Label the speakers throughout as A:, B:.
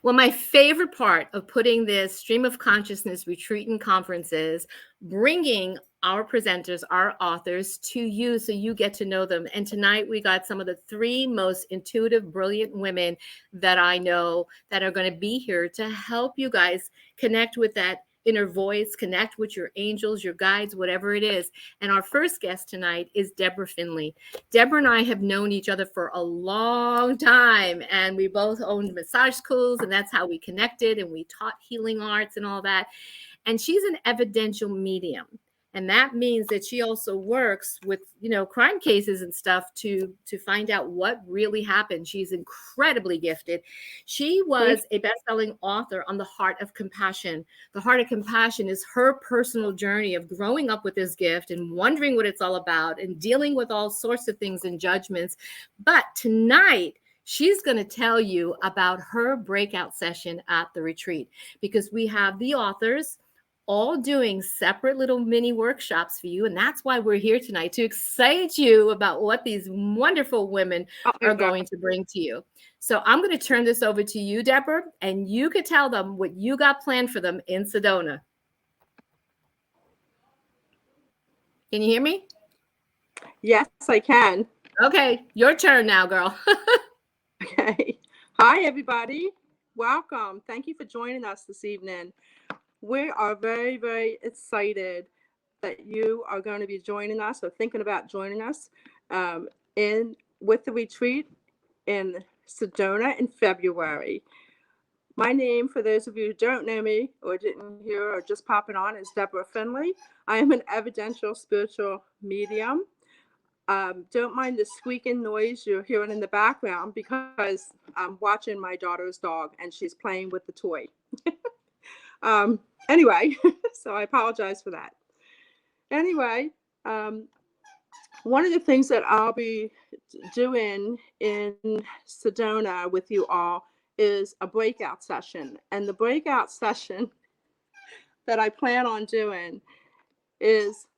A: Well, my favorite part of putting this Stream of Consciousness retreat and conference is bringing our presenters, our authors to you so you get to know them. And tonight we got some of the 3 most intuitive, brilliant women that I know that are going to be here to help you guys connect with that inner voice, connect with your angels, your guides, whatever it is. And our first guest tonight is Deborah Finley. Deborah and I have known each other for a long time, and we both owned massage schools, and that's how we connected, and we taught healing arts and all that. And she's an evidential medium. And that means that she also works with, crime cases and stuff to find out what really happened. She's incredibly gifted. She was a best-selling author on The Heart of Compassion. The Heart of Compassion is her personal journey of growing up with this gift and wondering what it's all about and dealing with all sorts of things and judgments. But tonight, she's going to tell you about her breakout session at the retreat, because we have the authors all doing separate little mini workshops for you. And that's why we're here tonight, to excite you about what these wonderful women are going to bring to you. So I'm going to turn this over to you, Deborah, and you could tell them what you got planned for them in Sedona. Can you hear me?
B: Yes, I can.
A: Okay, your turn now, girl.
B: Okay. Hi, everybody. Welcome. Thank you for joining us this evening. We are very, very excited that you are going to be joining us or thinking about joining us with the retreat in Sedona in February. My name, for those of you who don't know me or didn't hear or just popping on, is Deborah Finley. I am an evidential spiritual medium. Don't mind the squeaking noise you're hearing in the background, because I'm watching my daughter's dog and she's playing with the toy. Anyway, so I apologize for that. Anyway, one of the things that I'll be doing in Sedona with you all is a breakout session. And the breakout session that I plan on doing is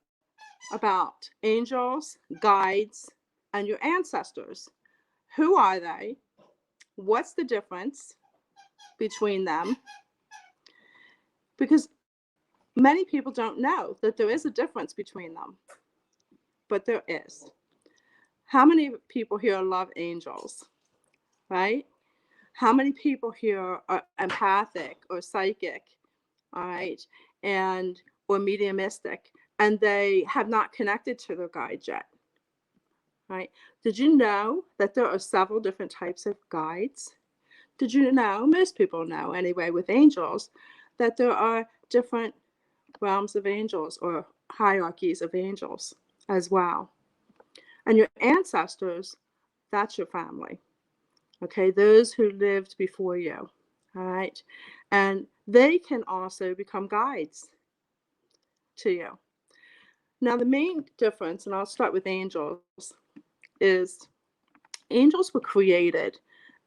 B: about angels, guides, and your ancestors. Who are they? What's the difference between them? Because many people don't know that there is a difference between them, but there is. How many people here love angels, right? How many people here are empathic or psychic, all right, or mediumistic, and they have not connected to their guides yet, right? Did you know that there are several different types of guides? Did you know, most people know anyway, with angels, that there are different realms of angels or hierarchies of angels as well? And your ancestors, that's your family, okay? Those who lived before you, all right? And they can also become guides to you. Now, the main difference, and I'll start with angels, is angels were created.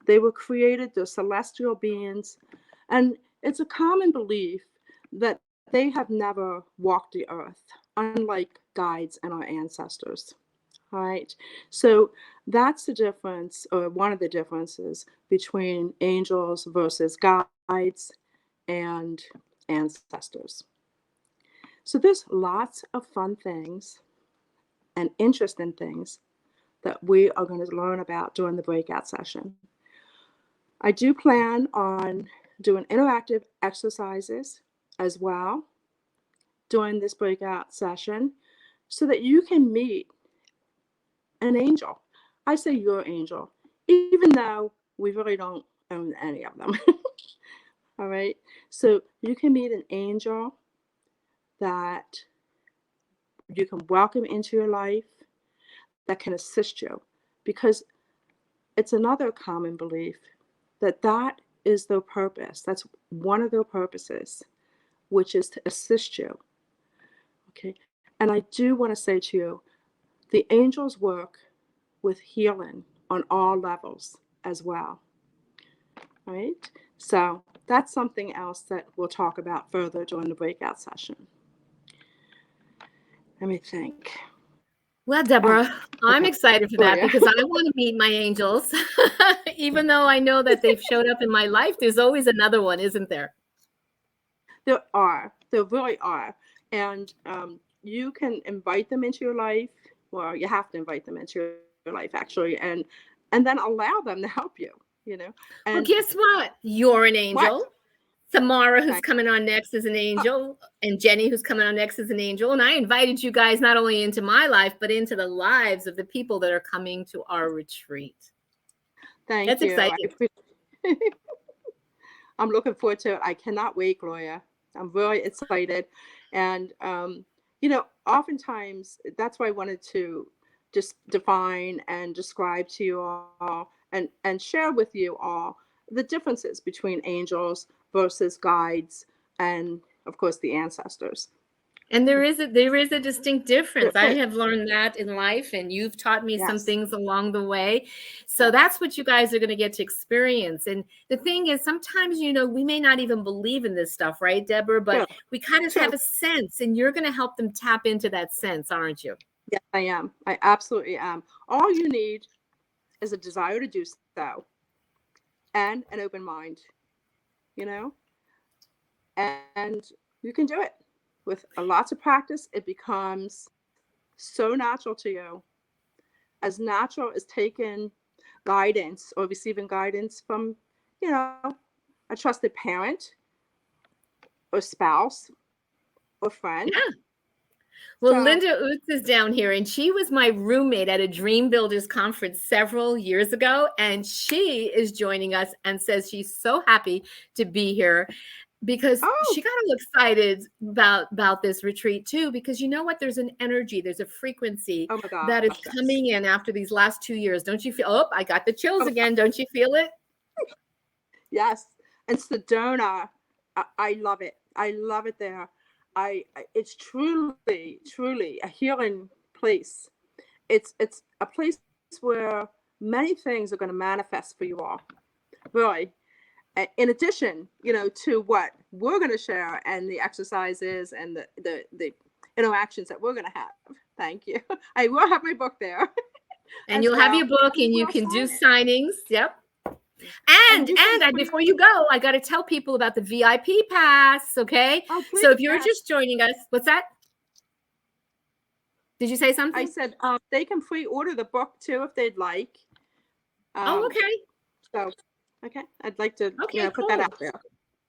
B: They were created, they're celestial beings, and it's a common belief that they have never walked the earth, unlike guides and our ancestors. All right, so that's the difference, or one of the differences between angels versus guides and ancestors. So there's lots of fun things and interesting things that we are going to learn about during the breakout session. I do plan on doing interactive exercises as well during this breakout session, so that you can meet an angel. I say your angel, even though we really don't own any of them. All right. So you can meet an angel that you can welcome into your life, that can assist you, because it's another common belief that that is their purpose. That's one of their purposes, which is to assist you. Okay. And I do want to say to you, the angels work with healing on all levels as well. All right. So that's something else that we'll talk about further during the breakout session. Let me think.
A: Well, Deborah, I'm
B: Okay.
A: excited for that
B: Gloria.
A: because I want to meet my angels. Even though I know that they've showed up in my life, there's always another one, isn't there?
B: There really are. And you can invite them into your life. Well, you have to invite them into your life, actually, and then allow them to help you, you know.
A: Well,
B: And
A: guess what? You're an
B: what?
A: angel. Samara, who's
B: Thank
A: coming on next, is an
B: oh,
A: angel, and Jenny, who's coming on next, is an angel. And I invited you guys not only into my life, but into the lives of the people that are coming to our retreat.
B: thank
A: That's
B: you.
A: exciting.
B: I'm looking forward to it. I cannot wait, Gloria. I'm really excited. And, oftentimes that's why I wanted to just define and describe to you all and share with you all the differences between angels versus guides and, of course, the ancestors.
A: And there is a distinct difference.
B: There
A: I
B: is.
A: have learned that in life, and you've taught me some
B: Yes.
A: things along the way. So
B: Yes.
A: that's what you guys are going to get to experience. And the thing is, sometimes, we may not even believe in this stuff, right, Deborah? But
B: True.
A: we kind of
B: True.
A: have a sense, and you're going to help them tap into that sense, aren't you?
B: Yes, I am. I absolutely am. All you need is a desire to do so and an open mind, and you can do it. With a lots of practice, it becomes so natural to you, as natural as taking guidance or receiving guidance from, a trusted parent or spouse or friend.
A: Yeah. Well,
B: So,
A: Linda Utz is down here, and she was my roommate at a Dream Builders conference several years ago, and she is joining us and says she's so happy to be here because
B: oh,
A: she got all excited about this retreat too, because you know what? There's an energy, there's a frequency
B: oh my
A: that is
B: gosh, yes.
A: coming in after these last 2 years. Don't you feel? Oh, I got the chills
B: Oh,
A: again. Don't you feel it?
B: yes. And Sedona, I love it. I love it there. It's truly, truly a healing place. It's a place where many things are going to manifest for you all, really. In addition, to what we're going to share and the exercises and the interactions that we're going to have. Thank you. I will have my book there
A: And
B: as
A: you'll have
B: well.
A: your book, and you
B: We'll
A: can do
B: sign it.
A: signings. Yep.
B: And this is
A: Before you go, I got to tell people about the VIP pass. Okay.
B: oh,
A: So
B: please,
A: if you're
B: yes.
A: just joining us, what's that? Did you say
B: I
A: something?
B: said they can pre-order the book too if they'd like.
A: Oh,
B: Um,
A: okay.
B: so, okay, I'd like to
A: Okay,
B: put that
A: cool.
B: out there.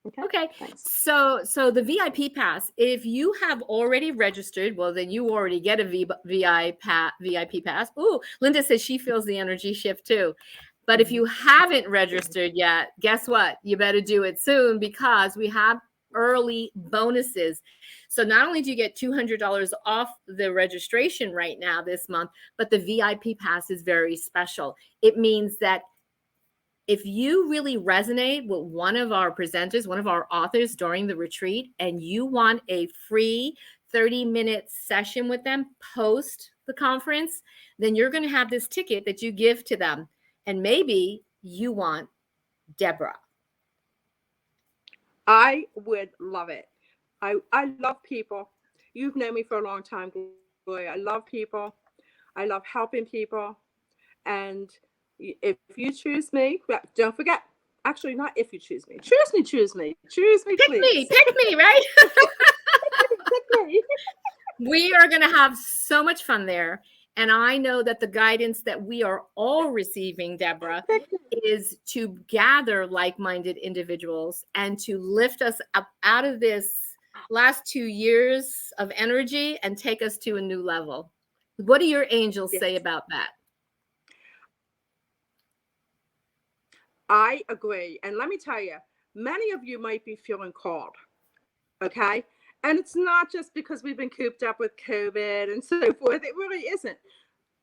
B: Okay,
A: Okay.
B: thanks.
A: So the VIP pass, if you have already registered, well, then you already get a VIP pass. Ooh, Linda says she feels the energy shift too. But if you haven't registered yet, guess what? You better do it soon, because we have early bonuses. So not only do you get $200 off the registration right now this month, but the VIP pass is very special. It means that if you really resonate with one of our presenters, one of our authors during the retreat, and you want a free 30-minute session with them post the conference, then you're going to have this ticket that you give to them. And maybe you want Deborah.
B: I would love it. I love people. You've known me for a long time, Gloria. I love people. I love helping people. And if you choose me, don't forget. Actually, not if you choose me. Choose me, choose me. Choose me, please.
A: Pick me, right?
B: Pick me.
A: We are going to have so much fun there. And I know that the guidance that we are all receiving, Deborah, is to gather like-minded individuals and to lift us up out of this last 2 years of energy and take us to a new level. What do your angels say about that?
B: I agree. And let me tell you, many of you might be feeling called. Okay. And it's not just because we've been cooped up with COVID and so forth. It really isn't.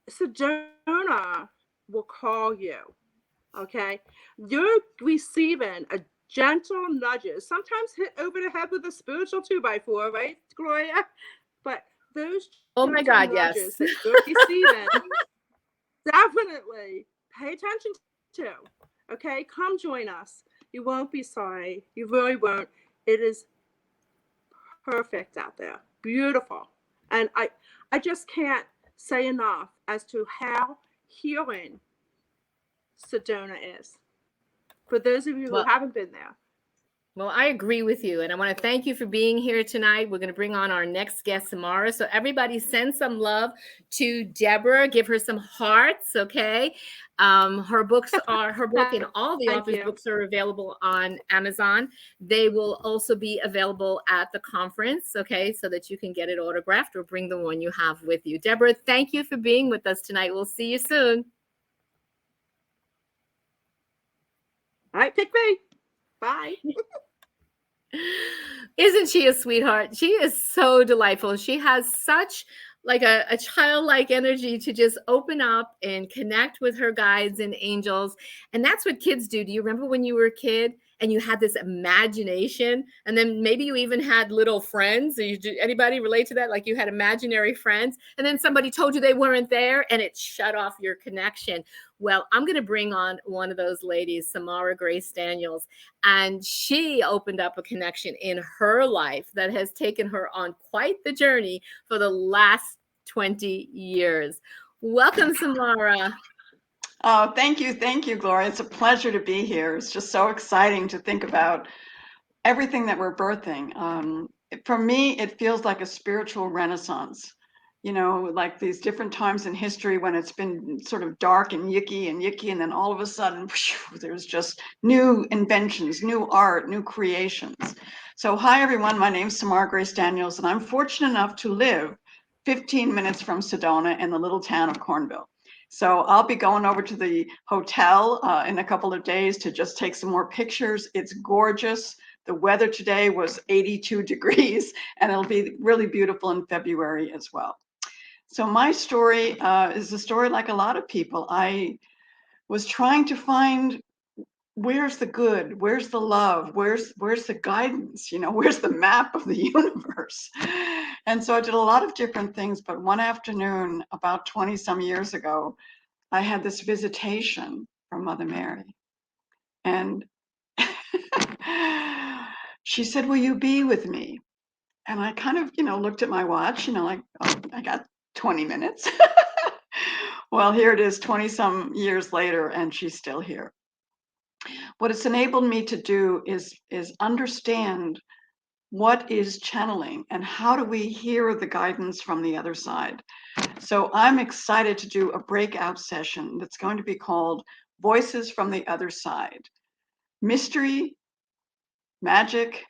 B: Sedona will call you. Okay. You're receiving a gentle nudges, sometimes hit over the head with a spiritual 2x4, right, Gloria? But those
A: oh my God,
B: nudges
A: yes.
B: that you're receiving, definitely pay attention to. Okay, come join us. You won't be sorry. You really won't. It is perfect out there. Beautiful. And I just can't say enough as to how healing Sedona is. For those of you who haven't been there.
A: Well, I agree with you. And I want to thank you for being here tonight. We're going to bring on our next guest, Samara. So everybody send some love to Deborah. Give her some hearts, okay? Her book and all the authors' books are available on Amazon. They will also be available at the conference, okay? So that you can get it autographed or bring the one you have with you. Deborah, thank you for being with us tonight. We'll see you soon.
B: All right, pick me. Bye.
A: Isn't she a sweetheart? She is so delightful. She has such like a childlike energy to just open up and connect with her guides and angels. And that's what kids do. Do you remember when you were a kid and you had this imagination, and then maybe you even had little friends? Anybody relate to that? Like you had imaginary friends, and then somebody told you they weren't there and it shut off your connection. Well, I'm going to bring on one of those ladies, Samarah Grace Daniels, and she opened up a connection in her life that has taken her on quite the journey for the last 20 years. Welcome, Samara.
C: Oh, thank you, Gloria. It's a pleasure to be here. It's just so exciting to think about everything that we're birthing. For me, it feels like a spiritual renaissance. You know, like these different times in history when it's been sort of dark and yucky, and then all of a sudden, there's just new inventions, new art, new creations. So, hi everyone, my name's Samarah Grace Daniels, and I'm fortunate enough to live 15 minutes from Sedona in the little town of Cornville. So I'll be going over to the hotel in a couple of days to just take some more pictures. It's gorgeous. The weather today was 82 degrees, and it'll be really beautiful in February as well. So my story is a story like a lot of people. I was trying to find where's the good, where's the love, where's the guidance, you know, where's the map of the universe? And so I did a lot of different things, but one afternoon about 20 some years ago, I had this visitation from Mother Mary. And she said, will you be with me? And I kind of, looked at my watch, like, oh, I got 20 minutes. Well, here it is 20 some years later, and she's still here. What it's enabled me to do is understand what is channeling and how do we hear the guidance from the other side. So I'm excited to do a breakout session that's going to be called Voices from the Other Side. Mystery, magic,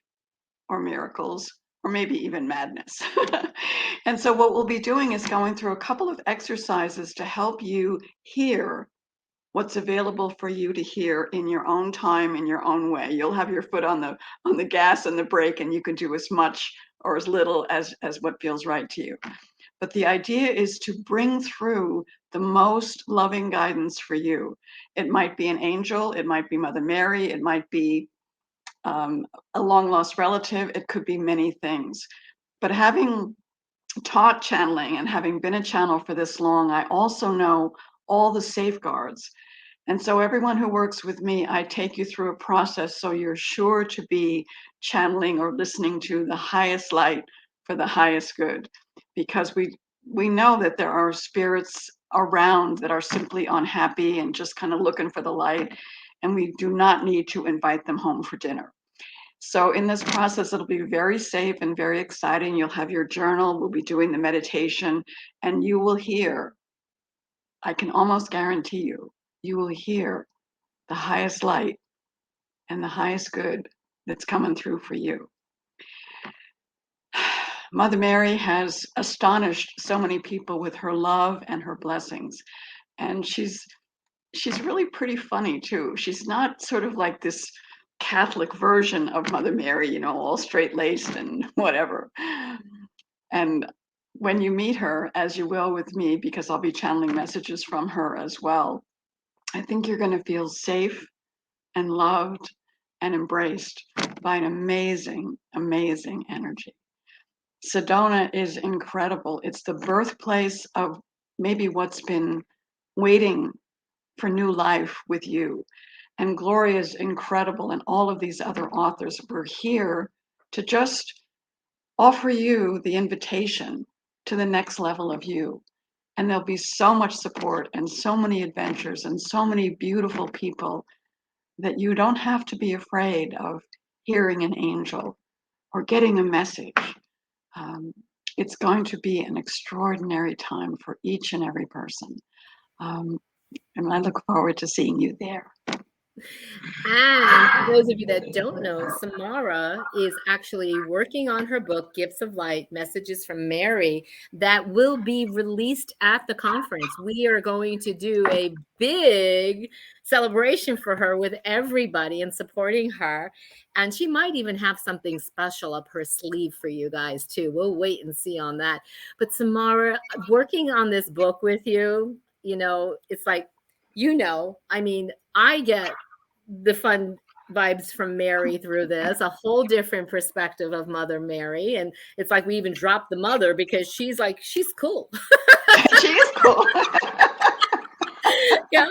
C: or miracles, or maybe even madness. And so what we'll be doing is going through a couple of exercises to help you hear what's available for you to hear in your own time, in your own way. You'll have your foot on the gas and the brake, and you can do as much or as little as what feels right to you. But the idea is to bring through the most loving guidance for you. It might be an angel, it might be Mother Mary, it might be a long lost relative, it could be many things. But having taught channeling and having been a channel for this long, I also know all the safeguards. And so everyone who works with me, I take you through a process so you're sure to be channeling or listening to the highest light for the highest good. Because we know that there are spirits around that are simply unhappy and just kind of looking for the light, and we do not need to invite them home for dinner. So in this process, it'll be very safe and very exciting. You'll have your journal, we'll be doing the meditation, and you will hear, I can almost guarantee you will hear the highest light and the highest good that's coming through for you. Mother Mary has astonished so many people with her love and her blessings. And she's really pretty funny too. She's not sort of like this Catholic version of Mother Mary, all straight-laced and whatever. And when you meet her, as you will with me, because I'll be channeling messages from her as well, I think you're going to feel safe and loved and embraced by an amazing, amazing energy. Sedona is incredible. It's the birthplace of maybe what's been waiting for new life with you. And Gloria is incredible, and all of these other authors. We're here to just offer you the invitation to the next level of you. And there'll be so much support and so many adventures and so many beautiful people that you don't have to be afraid of hearing an angel or getting a message. It's going to be an extraordinary time for each and every person. And I look forward to seeing you there.
A: And for those of you that don't know, Samara is actually working on her book, Gifts of Light, Messages from Mary, that will be released at the conference. We are going to do a big celebration for her with everybody and supporting her. And she might even have something special up her sleeve for you guys too. We'll wait and see on that. But Samara, working on this book with you, it's like, I mean, I get the fun vibes from Mary through this, a whole different perspective of Mother Mary. And it's like we even dropped the mother because she's cool.
C: She is cool.
A: Yeah.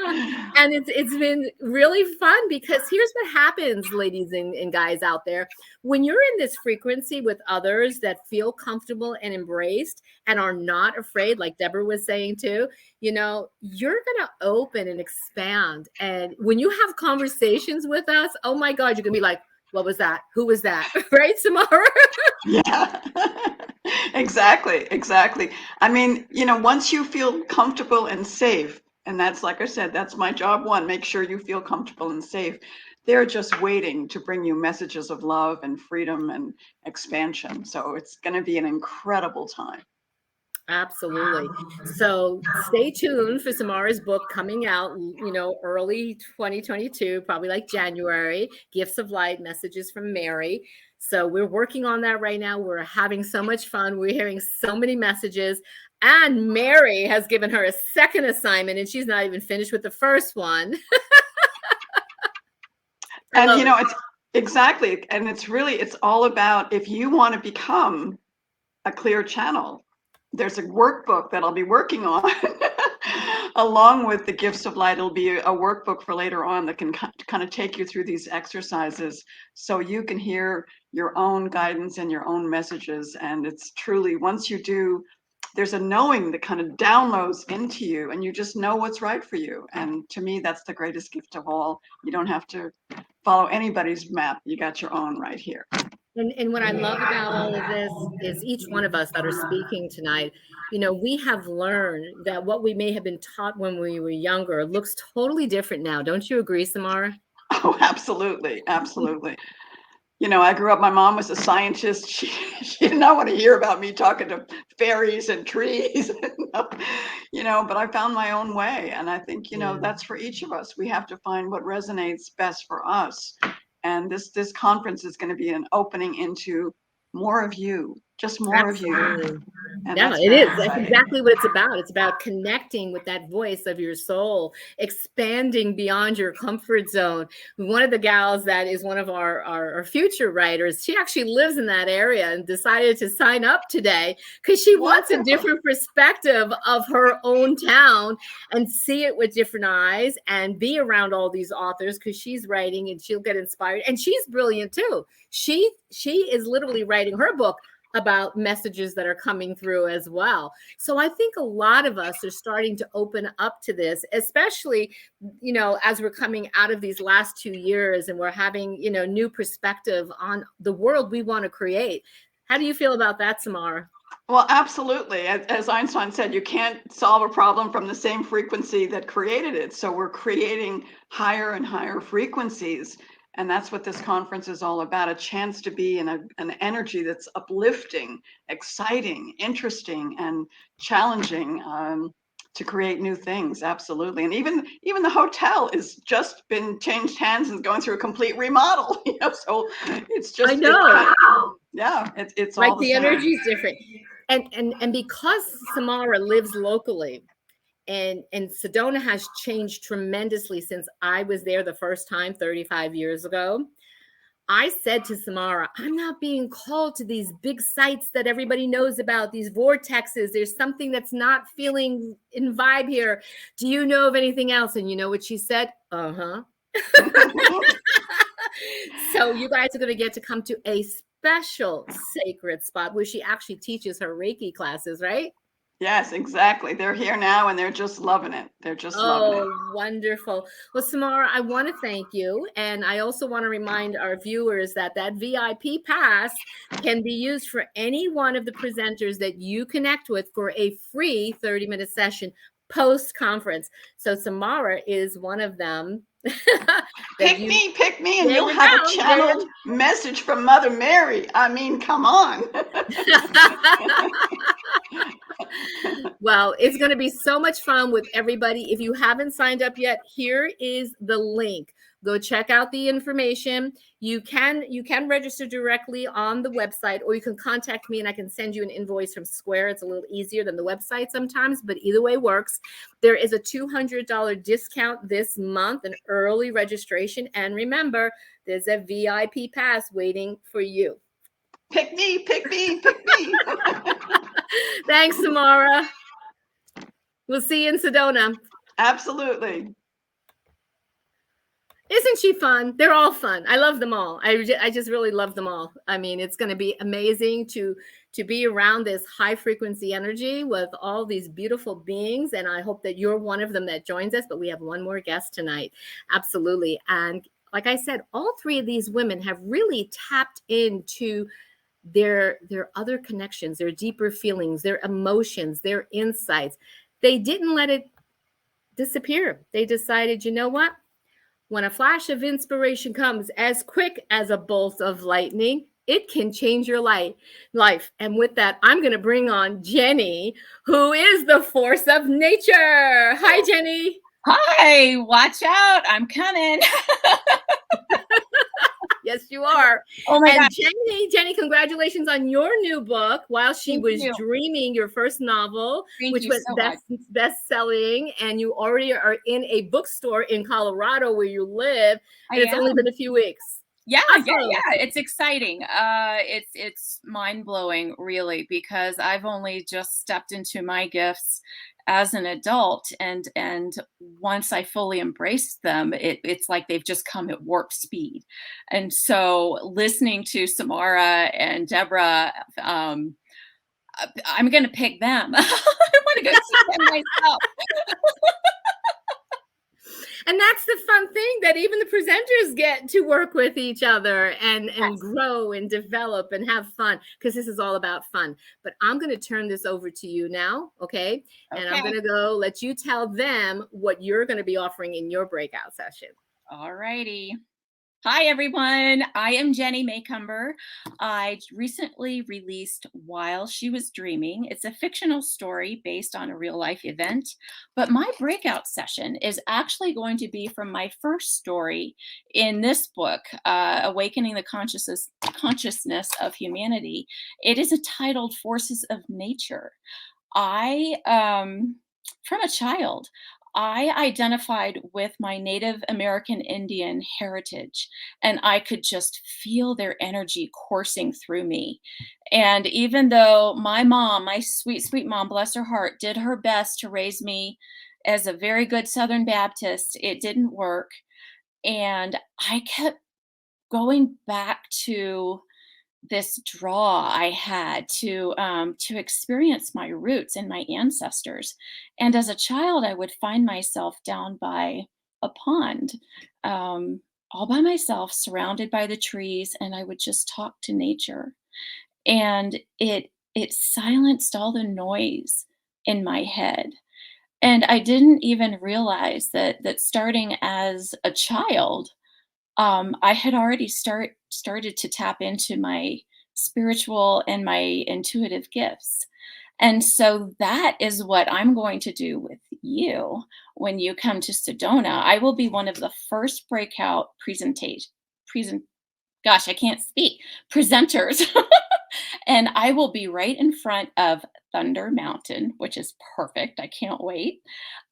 A: And it's been really fun because here's what happens, ladies and guys out there. When you're in this frequency with others that feel comfortable and embraced and are not afraid, like Deborah was saying too, you're going to open and expand. And when you have conversations with us, oh my God, you're going to be like, what was that? Who was that? Right, Samara?
C: Yeah, exactly. I mean, once you feel comfortable and safe, and that's, like I said, that's my job one, make sure you feel comfortable and safe. They're just waiting to bring you messages of love and freedom and expansion. So it's going to be an incredible time.
A: Absolutely. So stay tuned for Samara's book coming out, early 2022, probably like January, Gifts of Light, Messages from Mary. So we're working on that right now. We're having so much fun. We're hearing so many messages. And Mary has given her a second assignment, and she's not even finished with the first one.
C: And, it's exactly. And it's all about, if you want to become a clear channel, there's a workbook that I'll be working on along with the Gifts of Light. It'll be a workbook for later on that can kind of take you through these exercises so you can hear your own guidance and your own messages. And it's truly, once you do, there's a knowing that kind of downloads into you and you just know what's right for you. And to me, that's the greatest gift of all. You don't have to follow anybody's map. You got your own right here.
A: And what I love about all of this is each one of us that are speaking tonight, we have learned that what we may have been taught when we were younger looks totally different now. Don't you agree, Samara?
C: Oh, absolutely. I grew up, my mom was a scientist. She did not want to hear about me talking to fairies and trees, but I found my own way. And I think, that's for each of us. We have to find what resonates best for us. And this conference is going to be an opening into more of you, just more
A: Absolutely.
C: of you. And
A: Yeah,
C: that's
A: it
C: very
A: is.
C: exciting.
A: That's exactly what it's about. It's about connecting with that voice of your soul, expanding beyond your comfort zone. One of the gals that is one of our future writers, she actually lives in that area and decided to sign up today because she wants a different perspective of her own town and see it with different eyes and be around all these authors because she's writing and she'll get inspired. And she's brilliant too. She is literally writing her book about messages that are coming through as well. So I think a lot of us are starting to open up to this, especially, as we're coming out of these last 2 years and we're having, new perspective on the world we want to create. How do you feel about that, Samara?
C: Well, absolutely. As Einstein said, you can't solve a problem from the same frequency that created it. So we're creating higher and higher frequencies. And that's what this conference is all about, a chance to be in an energy that's uplifting, exciting, interesting, and challenging to create new things. Absolutely. And even the hotel has just been changed hands and going through a complete remodel. So it's just,
A: I know.
C: It's
A: like
C: all
A: the energy is different. And because Samara lives locally, and Sedona has changed tremendously since I was there the first time 35 years ago. I said to Samara, I'm not being called to these big sites that everybody knows about, these vortexes. There's something that's not feeling in vibe here. Do you know of anything else? And you know what she said? Uh-huh. So you guys are going to get to come to a special sacred spot where she actually teaches her Reiki classes, right?
C: Yes, exactly. They're here now and they're just loving it. They're just loving it.
A: Oh, wonderful. Well, Samara, I want to thank you. And I also want to remind our viewers that that VIP pass can be used for any one of the presenters that you connect with for a free 30-minute session post-conference. So Samara is one of them.
C: Pick me, and
A: There
C: you'll
A: you
C: have a
A: go.
C: channeled message from Mother Mary. I mean, come on.
A: Well, it's going to be so much fun with everybody. If you haven't signed up yet, here is the link. Go check out the information. You can register directly on the website, or you can contact me and I can send you an invoice from Square. It's a little easier than the website sometimes, but either way works. There is a $200 discount this month, an early registration. And remember, there's a VIP pass waiting for you.
C: Pick me.
A: Thanks, Samara. We'll see you in Sedona.
C: Absolutely.
A: Isn't she fun? They're all fun. I love them all. I just really love them all. I mean, it's going to be amazing to be around this high frequency energy with all these beautiful beings. And I hope that you're one of them that joins us. But we have one more guest tonight. Absolutely. And like I said, all three of these women have really tapped into their other connections, their deeper feelings, their emotions, their insights. They didn't let it disappear. They decided, you know what? When a flash of inspiration comes as quick as a bolt of lightning, it can change your life. And with that, I'm going to bring on Jenny, who is the force of nature. Hi, Jenny.
D: Hi, watch out. I'm coming.
A: Yes, you are.
D: Oh my God.
A: Jenny, congratulations on your new book, While She
D: Thank
A: Was
D: you.
A: Dreaming, your first novel,
D: Thank
A: which
D: you
A: was
D: so much.
A: best-selling, and you already are in a bookstore in Colorado where you live, and it's only been a few weeks.
D: Yeah,
A: Awesome.
D: yeah. It's exciting. It's mind-blowing, really, because I've only just stepped into my gifts as an adult, and once I fully embraced them, it's like they've just come at warp speed. And so listening to Samara and Deborah, I'm going to pick them. I want to go see them myself.
A: And that's the fun thing, that even the presenters get to work with each other and
D: Yes.
A: grow and develop and have fun, because this is all about fun. But I'm going to turn this over to you now, okay? And I'm going to go let you tell them what you're going to be offering in your breakout session.
D: All righty. Hi, everyone. I am Jenny Maycumber. I recently released While She Was Dreaming. It's a fictional story based on a real life event, but my breakout session is actually going to be from my first story in this book, Awakening the Consciousness of Humanity. It is titled Forces of Nature. From a child, I identified with my Native American Indian heritage, and I could just feel their energy coursing through me. And even though my mom, my sweet, sweet mom, bless her heart, did her best to raise me as a very good Southern Baptist, it didn't work. And I kept going back to this draw I had to experience my roots and my ancestors. And as a child, I would find myself down by a pond, all by myself, surrounded by the trees, and I would just talk to nature. And it silenced all the noise in my head. And I didn't even realize that starting as a child, I had already started to tap into my spiritual and my intuitive gifts. And so that is what I'm going to do with you when you come to Sedona. I will be one of the first breakout presenters. And I will be right in front of Thunder Mountain, which is perfect. I can't wait.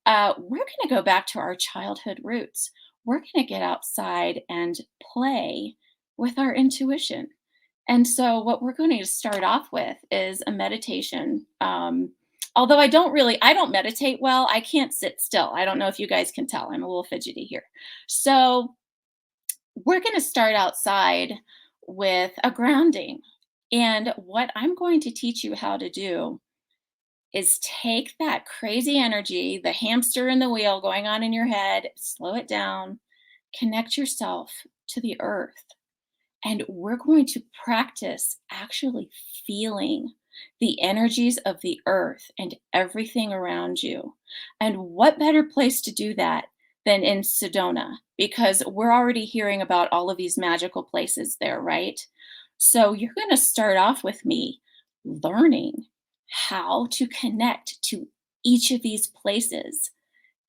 D: We're going to go back to our childhood roots. We're going to get outside and play with our intuition. And so what we're going to start off with is a meditation. Although I don't meditate well. I can't sit still. I don't know if you guys can tell. I'm a little fidgety here. So we're going to start outside with a grounding. And what I'm going to teach you how to do is take that crazy energy, the hamster in the wheel going on in your head, slow it down, connect yourself to the earth. And we're going to practice actually feeling the energies of the earth and everything around you. And what better place to do that than in Sedona? Because we're already hearing about all of these magical places there, right? So you're going to start off with me learning how to connect to each of these places.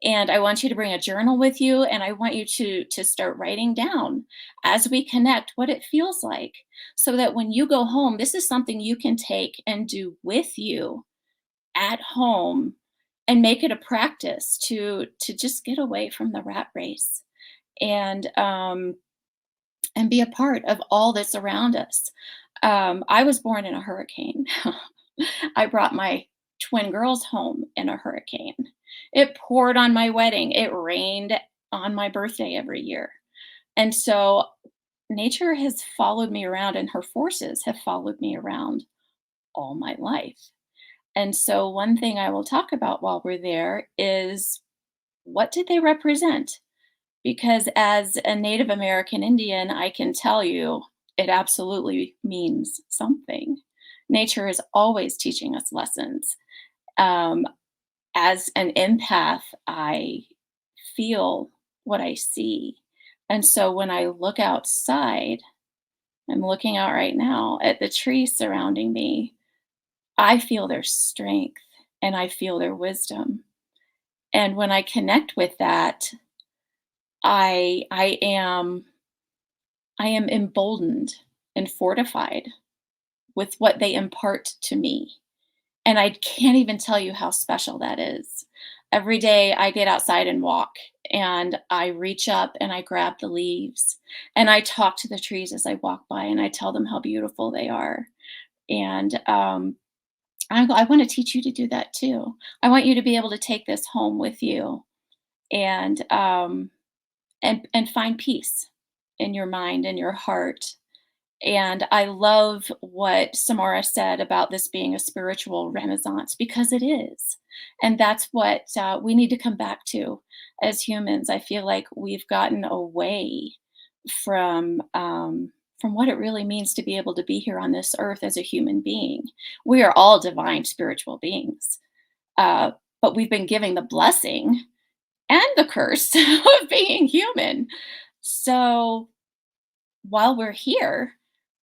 D: And I want you to bring a journal with you, and I want you to start writing down as we connect what it feels like, so that when you go home, this is something you can take and do with you at home and make it a practice to just get away from the rat race and be a part of all that's around us. I was born in a hurricane. I brought my twin girls home in a hurricane. It poured on my wedding. It rained on my birthday every year. And so nature has followed me around, and her forces have followed me around all my life. And so one thing I will talk about while we're there is, what did they represent? Because as a Native American Indian, I can tell you it absolutely means something. Nature is always teaching us lessons. As an empath, I feel what I see. And so when I look outside, I'm looking out right now at the trees surrounding me, I feel their strength and I feel their wisdom. And when I connect with that, I am emboldened and fortified with what they impart to me. And I can't even tell you how special that is. Every day I get outside and walk, and I reach up and I grab the leaves, and I talk to the trees as I walk by, and I tell them how beautiful they are. And I want to teach you to do that too. I want you to be able to take this home with you and find peace in your mind and your heart. And I love what Samara said about this being a spiritual renaissance, because it is. And that's what we need to come back to as humans. I feel like we've gotten away from what it really means to be able to be here on this earth as a human being. We are all divine spiritual beings, but we've been given the blessing and the curse of being human. So while we're here,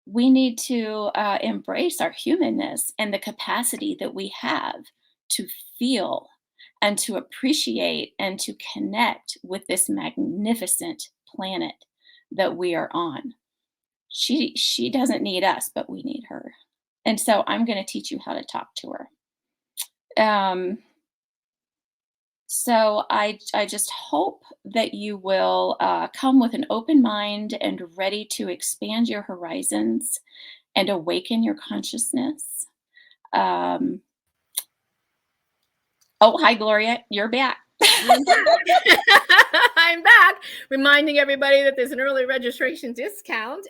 D: we need to embrace our humanness and the capacity that we have to feel and to appreciate and to connect with this magnificent planet that we are on. She doesn't need us, but we need her. And so I'm going to teach you how to talk to her. So I just hope that you will come with an open mind and ready to expand your horizons and awaken your consciousness. Oh, hi, Gloria. You're back.
A: I'm back, reminding everybody that there's an early registration discount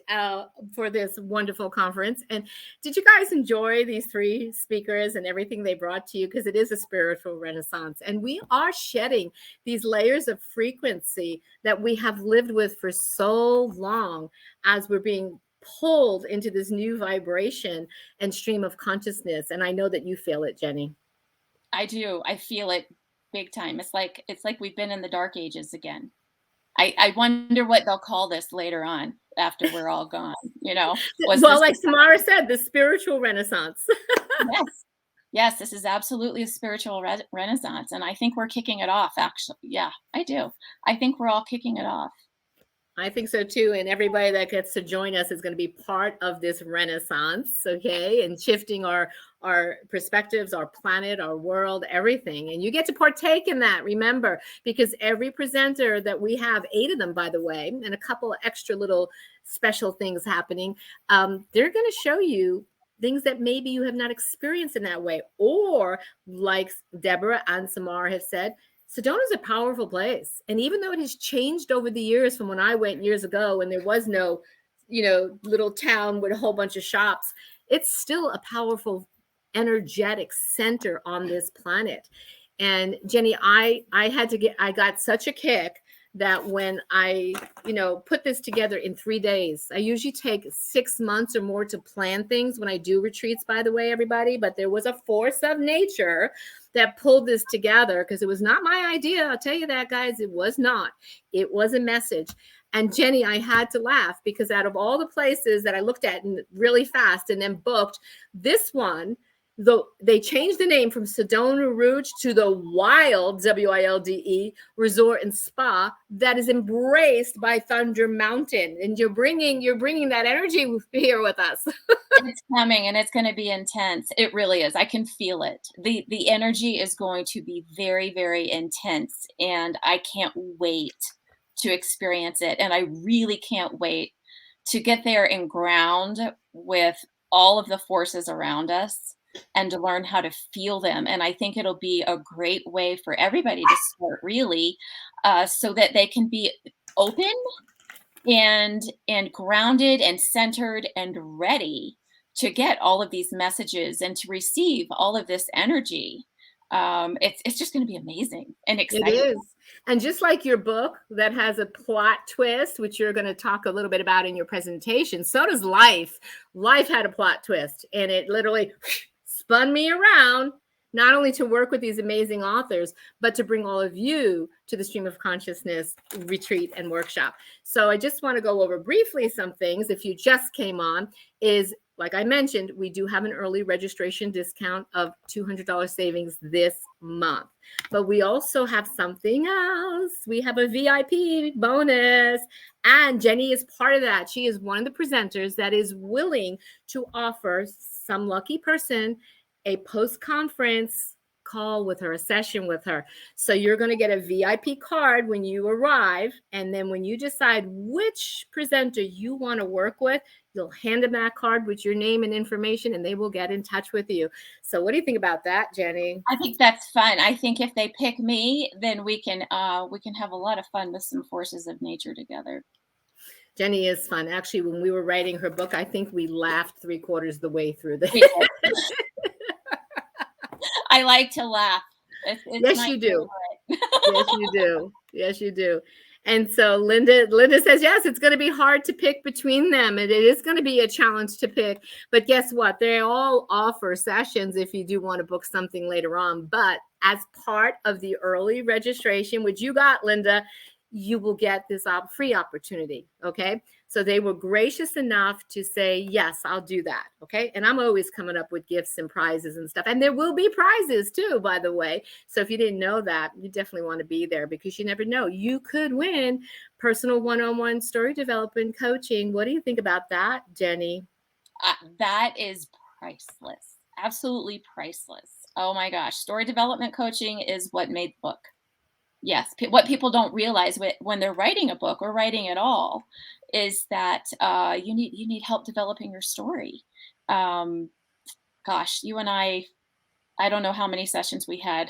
A: for this wonderful conference. And did you guys enjoy these three speakers and everything they brought to you? Because it is a spiritual renaissance. And we are shedding these layers of frequency that we have lived with for so long, as we're being pulled into this new vibration and stream of consciousness. And I know that you feel it, Jenny.
D: I do. I feel it big time. It's like we've been in the dark ages again. I wonder what they'll call this later on after we're all gone.
A: Well, like Samara said, the spiritual renaissance.
D: Yes, this is absolutely a spiritual renaissance, and I think we're kicking it off. Actually, yeah, I do. I think we're all kicking it off.
A: I think so too. And everybody that gets to join us is going to be part of this renaissance, okay? And shifting our perspectives, our planet, our world, everything. And you get to partake in that, remember, because every presenter that we have, 8 of them, by the way, and a couple of extra little special things happening, they're going to show you things that maybe you have not experienced in that way. Or like Deborah and Samara have said, Sedona is a powerful place. And even though it has changed over the years from when I went years ago and there was no, little town with a whole bunch of shops, it's still a powerful energetic center on this planet. And Jenny, I got such a kick that when I, put this together in 3 days. I usually take 6 months or more to plan things when I do retreats, by the way, everybody. But there was a force of nature that pulled this together, because it was not my idea. I'll tell you that, guys. It was not. It was a message. And Jenny, I had to laugh, because out of all the places that I looked at really fast and then booked, this one, they changed the name from Sedona Rouge to the Wild, WILDE, Resort and Spa that is embraced by Thunder Mountain. And you're bringing that energy here with us.
D: It's coming, and it's going to be intense. It really is. I can feel it. The energy is going to be very, very intense, and I can't wait to experience it. And I really can't wait to get there and ground with all of the forces around us and to learn how to feel them. And I think it'll be a great way for everybody to start, really, so that they can be open and grounded and centered and ready to get all of these messages and to receive all of this energy. It's just going to be amazing and exciting.
A: It is. And just like your book that has a plot twist, which you're going to talk a little bit about in your presentation, so does life. Life had a plot twist, and it literally spun me around, not only to work with these amazing authors, but to bring all of you to the Stream of Consciousness retreat and workshop. So I just want to go over briefly some things. If you just came on, is like I mentioned, we do have an early registration discount of $200 savings this month. But we also have something else. We have a VIP bonus. And Jenny is part of that. She is one of the presenters that is willing to offer some lucky person a post-conference call with her, a session with her. So you're going to get a VIP card when you arrive. And then when you decide which presenter you want to work with, you'll hand them that card with your name and information, and they will get in touch with you. So what do you think about that, Jenny?
D: I think that's fun. I think if they pick me, then we can have a lot of fun with some forces of nature together.
A: Jenny is fun. Actually, when we were writing her book, I think we laughed 3/4 the way through this.
D: I like to laugh. It's
A: yes, you do. Yes, you do. Yes, you do. And so Linda says, yes, it's going to be hard to pick between them. And it is going to be a challenge to pick. But guess what? They all offer sessions if you do want to book something later on. But as part of the early registration, which you got, Linda, you will get this free opportunity. Okay. So they were gracious enough to say, yes, I'll do that. Okay. And I'm always coming up with gifts and prizes and stuff. And there will be prizes too, by the way. So if you didn't know that, you definitely want to be there, because you never know. You could win personal one-on-one story development coaching. What do you think about that, Jenny?
D: That is priceless. Absolutely priceless. Oh my gosh. Story development coaching is what made the book. Yes. What people don't realize when they're writing a book or writing at all is that you need help developing your story. Gosh, you and I don't know how many sessions we had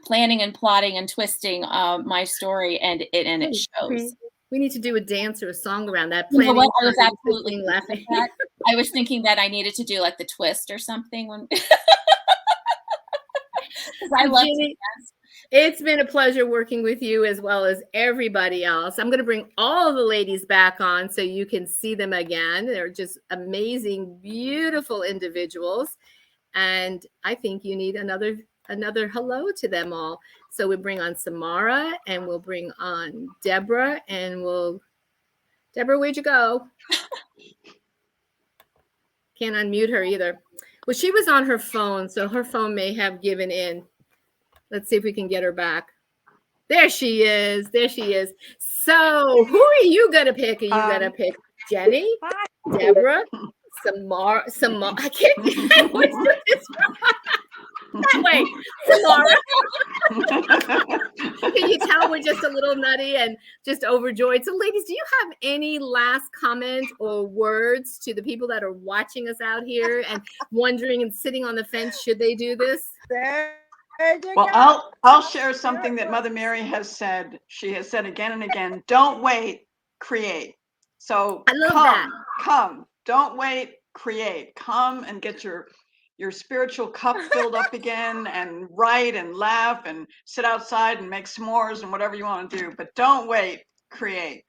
D: planning and plotting and twisting my story, and it shows.
A: We need to do a dance or a song around that.
D: You know what? I was absolutely laughing. I was thinking that I needed to do like the twist or something when I love to dance.
A: It's been a pleasure working with you as well as everybody else. I'm going to bring all the ladies back on so you can see them again. They're just amazing, beautiful individuals. And I think you need another hello to them all. So we bring on Samara, and we'll bring on Deborah, and Deborah, where'd you go? Can't unmute her either. Well, she was on her phone, so her phone may have given in. Let's see if we can get her back. There she is. There she is. So who are you going to pick? Are you going to pick Jenny, Deborah, Samara? I can't get this that way. Samara. Can you tell we're just a little nutty and just overjoyed? So ladies, do you have any last comment or words to the people that are watching us out here and wondering and sitting on the fence, should they do this?
C: Well, I'll share something that Mother Mary has said. She has said again and again, don't wait, create. So
A: I love that.
C: Come, don't wait, create. Come and get your your spiritual cup filled up again, and write and laugh and sit outside and make s'mores and whatever you want to do. But don't wait, create.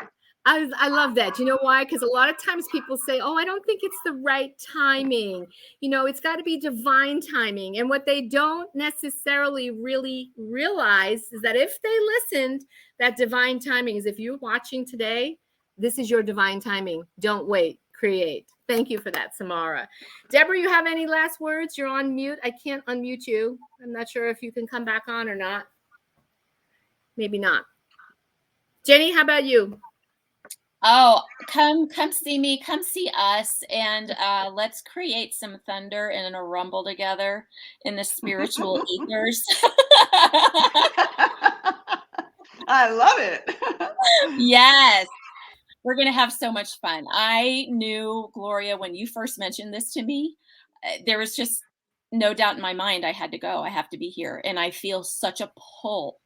A: I love that. You know why? Because a lot of times people say, oh, I don't think it's the right timing. You know, it's got to be divine timing. And what they don't necessarily really realize is that if they listened, that divine timing is if you're watching today, this is your divine timing. Don't wait, create. Thank you for that, Samara. Deborah, you have any last words? You're on mute. I can't unmute you. I'm not sure if you can come back on or not. Maybe not. Jenny, how about you?
D: Oh, come see me, come see us, and let's create some thunder and a rumble together in the spiritual ethers.
C: I love it.
D: Yes, we're going to have so much fun. I knew, Gloria, when you first mentioned this to me, there was just no doubt in my mind I had to go. I have to be here. And I feel such a pull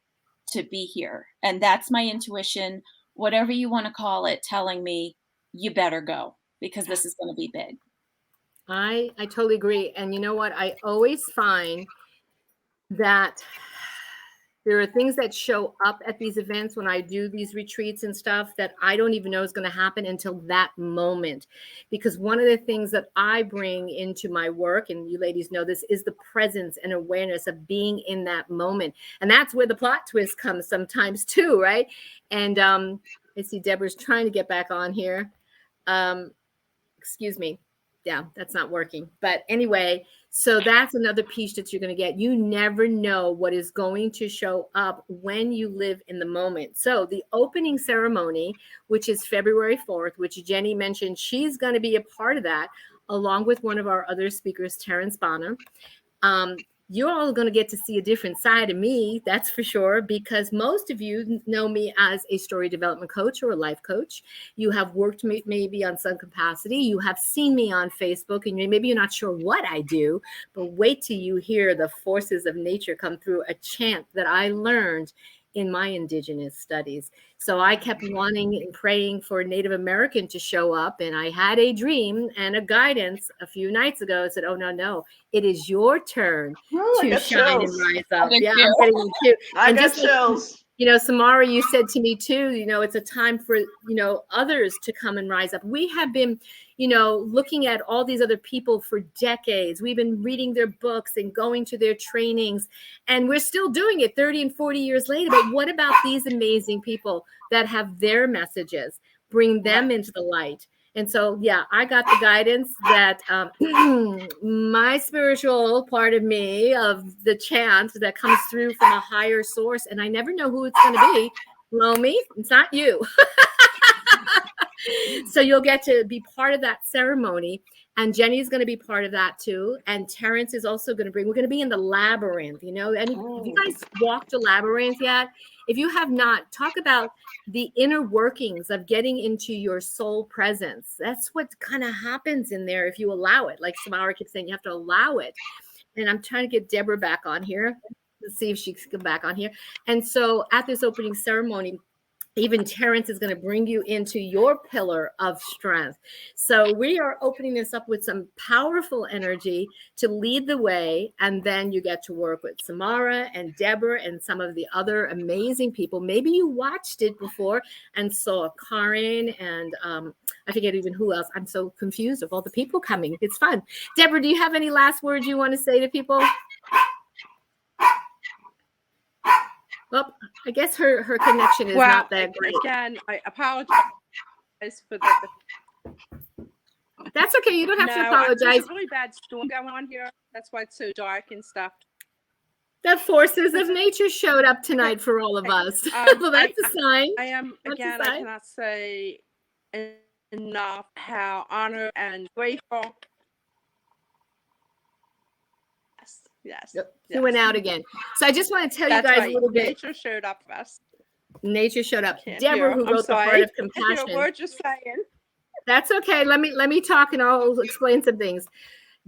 D: to be here. And that's my intuition, whatever you want to call it, telling me you better go because this is going to be big.
A: I totally agree. And you know what? I always find that there are things that show up at these events when I do these retreats and stuff that I don't even know is going to happen until that moment. Because one of the things that I bring into my work, and you ladies know this, is the presence and awareness of being in that moment. And that's where the plot twist comes sometimes too, right? And I see Deborah's trying to get back on here. Excuse me. Yeah, that's not working. But anyway, so that's another piece that you're going to get. You never know what is going to show up when you live in the moment. So the opening ceremony, which is February 4th, which Jenny mentioned, she's going to be a part of that, along with one of our other speakers, Terrence Bonner. You're all going to get to see a different side of me, that's for sure, because most of you know me as a story development coach or a life coach. You have worked maybe on some capacity. You have seen me on Facebook, and maybe you're not sure what I do, but wait till you hear the forces of nature come through, a chant that I learned in my indigenous studies. So I kept wanting and praying for Native American to show up. And I had a dream and a guidance a few nights ago. It said, oh, no, it is your turn to shine and rise up. Yeah, I'm getting them too.
C: I got chills.
A: You know, Samara, you said to me too, you know, it's a time for, you know, others to come and rise up. We have been, you know, looking at all these other people for decades. We've been reading their books and going to their trainings, and we're still doing it 30 and 40 years later. But what about these amazing people that have their messages? Bring them into the light. And so, yeah, I got the guidance that my spiritual part of me, of the chant that comes through from a higher source, and I never know who it's going to be. Lomi, it's not you. So you'll get to be part of that ceremony. And Jenny's going to be part of that too. And Terrence is also going to we're going to be in the labyrinth, you know. And have you guys walked the labyrinth yet? If you have not, talk about the inner workings of getting into your soul presence. That's what kind of happens in there if you allow it. Like Samara keeps saying, you have to allow it. And I'm trying to get Deborah back on here. Let's see if she can come back on here. And so at this opening ceremony, even Terrence is going to bring you into your pillar of strength. So we are opening this up with some powerful energy to lead the way. And then you get to work with Samara and Deborah and some of the other amazing people. Maybe you watched it before and saw Karen and I forget even who else. I'm so confused of all the people coming. It's fun. Deborah, do you have any last words you want to say to people? Well, I guess her connection is not that great.
B: Again, I apologize for that.
A: That's okay. You don't have to apologize.
B: There's a really bad storm going on here. That's why it's so dark and stuff.
A: The forces of nature showed up tonight for all of us. Well, that's a sign.
B: I am, again, I cannot say enough how honored and grateful. Yes.
A: He went out again. So I just want to tell you guys a little bit.
B: Nature showed up for us.
A: Nature showed up. Deborah, who wrote The Heart of Compassion.
B: We're just saying.
A: That's okay. Let me talk and I'll explain some things.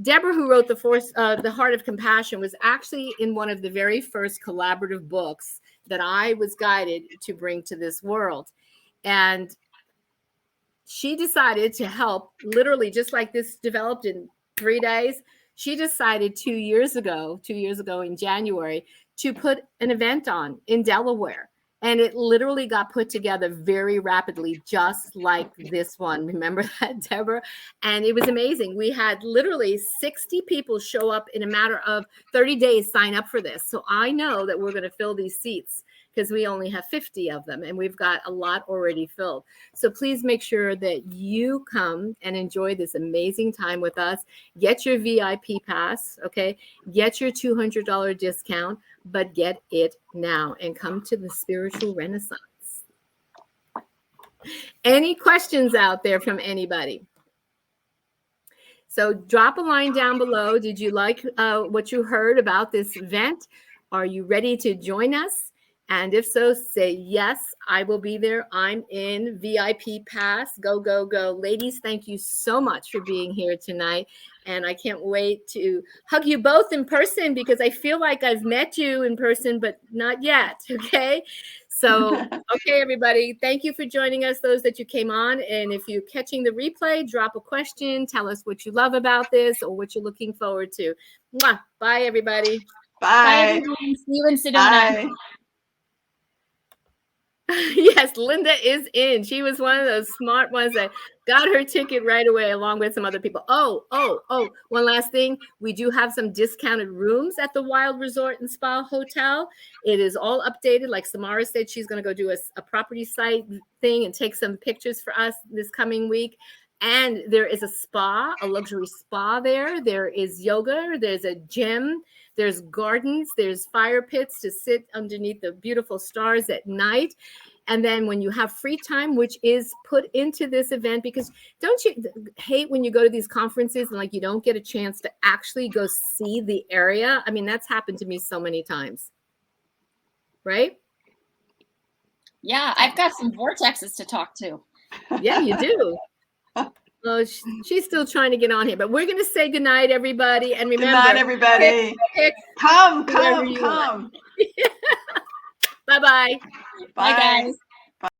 A: Deborah, who wrote The Heart of Compassion, was actually in one of the very first collaborative books that I was guided to bring to this world. And she decided to help, literally just like this developed in 3 days. she decided 2 years ago in January, to put an event on in Delaware. And it literally got put together very rapidly, just like this one. Remember that, Deborah? And it was amazing. We had literally 60 people show up in a matter of 30 days, sign up for this. So I know that we're going to fill these seats because we only have 50 of them and we've got a lot already filled. So please make sure that you come and enjoy this amazing time with us. Get your VIP pass, okay? Get your $200 discount, but get it now and come to the spiritual renaissance. Any questions out there from anybody? So drop a line down below. Did you like what you heard about this event? Are you ready to join us? And if so, say, yes, I will be there. I'm in VIP pass. Go, go, go. Ladies, thank you so much for being here tonight. And I can't wait to hug you both in person because I feel like I've met you in person, but not yet. Okay. So, okay, everybody, thank you for joining us, those that you came on. And if you're catching the replay, drop a question. Tell us what you love about this or what you're looking forward to. Mwah. Bye, everybody.
C: Bye.
D: Bye, everyone. See you in Sedona.
C: Bye.
A: Yes, Linda is in. She was one of those smart ones that got her ticket right away along with some other people. Oh, one last thing. We do have some discounted rooms at the Wild Resort and Spa Hotel. It is all updated. Like Samara said, she's going to go do a property site thing and take some pictures for us this coming week. And there is a spa, a luxury spa there. There is yoga. There's a gym. There's gardens. There's fire pits to sit underneath the beautiful stars at night. And then when you have free time, which is put into this event, because don't you hate when you go to these conferences and like you don't get a chance to actually go see the area? I mean, that's happened to me so many times. Right?
D: Yeah, I've got some vortexes to talk to.
A: Yeah, you do. Oh, she's still trying to get on here, but we're going to say goodnight, everybody. And remember,
C: good night, everybody. Come.
A: Bye-bye.
C: Bye.
D: Bye, guys.